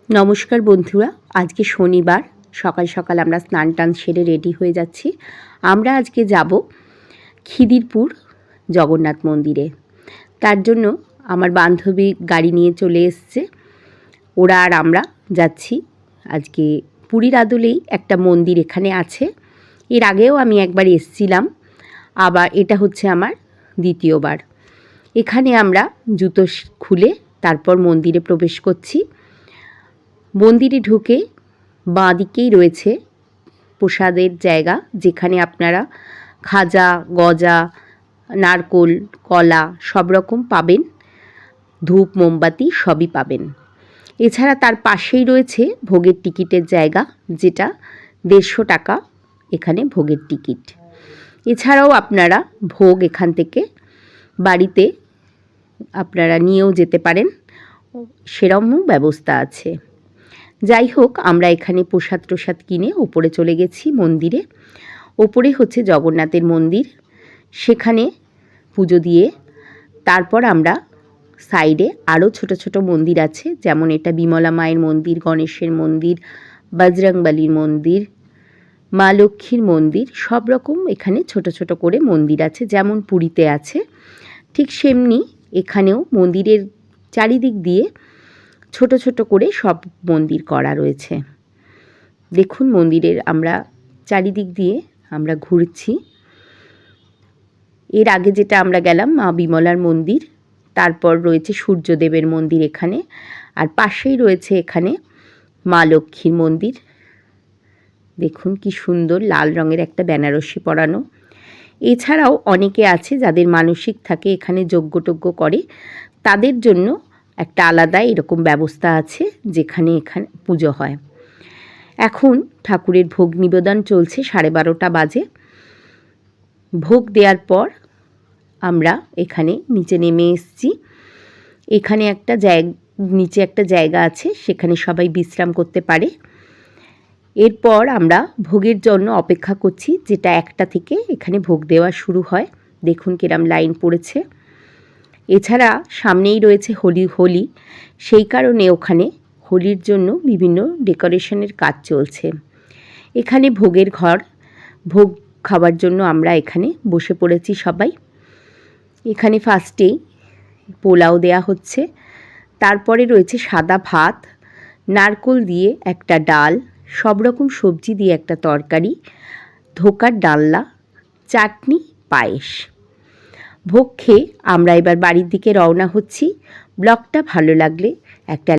নমস্কার বন্ধুরা, আজকে শনিবার সকাল সকাল আমরা স্নান টান সেরে রেডি হয়ে যাচ্ছি। আমরা আজকে যাব খিদিরপুর জগন্নাথ মন্দিরে। তার জন্য আমার বান্ধবী গাড়ি নিয়ে চলে এসছে, ওরা আর আমরা যাচ্ছি। আজকে পুরীর আদলেই একটা মন্দির এখানে আছে, এর আগেও আমি একবার এসছিলাম, আবার এটা হচ্ছে আমার দ্বিতীয়বার। এখানে আমরা জুতো খুলে তারপর মন্দিরে প্রবেশ করছি। মন্দিরে ঢুকে বাঁ দিকেই রয়েছে প্রসাদের জায়গা, যেখানে আপনারা খাজা, গজা, নারকোল, কলা সব রকম পাবেন, ধূপ মোমবাতি সবই পাবেন। এছাড়া তার পাশেই রয়েছে ভোগের টিকিটের জায়গা, যেটা 150 টাকা এখানে ভোগের টিকিট। এছাড়াও আপনারা ভোগ এখান থেকে বাড়িতে আপনারা নিয়েও যেতে পারেন, সেরকমও ব্যবস্থা আছে। যাই হোক, আমরা এখানে প্রসাদ কিনে ওপরে চলে গেছি মন্দিরে। ওপরে হচ্ছে জগন্নাথের মন্দির, সেখানে পুজো দিয়ে তারপর আমরা সাইডে আরও ছোট ছোট মন্দির আছে, যেমন এটা বিমলা মায়ের মন্দির, গণেশের মন্দির, বজরংবলীর মন্দির, মা লক্ষ্মীর মন্দির, সব রকম এখানে ছোট ছোট করে মন্দির আছে। যেমন পুরীতে আছে ঠিক সেমনি এখানেও মন্দিরের চারিদিক দিয়ে ছোট ছোট করে সব মন্দির করা রয়েছে। দেখুন, মন্দিরের আমরা চারিদিক দিয়ে আমরা ঘুরছি। এর আগে যেটা আমরা গেলাম মা বিমলার মন্দির, তারপর রয়েছে সূর্যদেবের মন্দির এখানে, আর পাশেই রয়েছে এখানে মা লক্ষ্মীর মন্দির। দেখুন কি সুন্দর লাল রঙের একটা বেনারসি পরানো। এছাড়াও অনেকে আছে যাদের মানসিক থাকে, এখানে যজ্ঞ করে, তাদের জন্য একটা আলাদা এরকম ব্যবস্থা আছে, যেখানে এখানে পুজো হয়। এখন ঠাকুরের ভোগ নিবেদন চলছে, 12:30 বাজে। ভোগ দেওয়ার পর আমরা এখানে নিচে নেমে এসেছি। এখানে নিচে একটা জায়গা আছে, সেখানে সবাই বিশ্রাম করতে পারে। এরপর আমরা ভোগের জন্য অপেক্ষা করছি, যেটা 1টা থেকে এখানে ভোগ দেওয়া শুরু হয়। দেখুন কিরম লাইন পড়েছে। এছাড়া সামনেই রয়েছে হোলি, সেই কারণে ওখানে হোলির জন্য বিভিন্ন ডেকোরেশনের কাজ চলছে। এখানে ভোগের ঘর, ভোগ খাওয়ার জন্য আমরা এখানে বসে পড়েছি সবাই। এখানে ফার্স্টেই পোলাও দেয়া হচ্ছে, তারপরে রয়েছে সাদা ভাত, নারকোল দিয়ে একটা ডাল, সব রকম সবজি দিয়ে একটা তরকারি, ধোকার ডালনা, চাটনি, পায়েস। ভোগ খেয়ে আমরা এবার বাড়ির দিকে রওনা হচ্ছি। ব্লগটা ভালো লাগলে একটা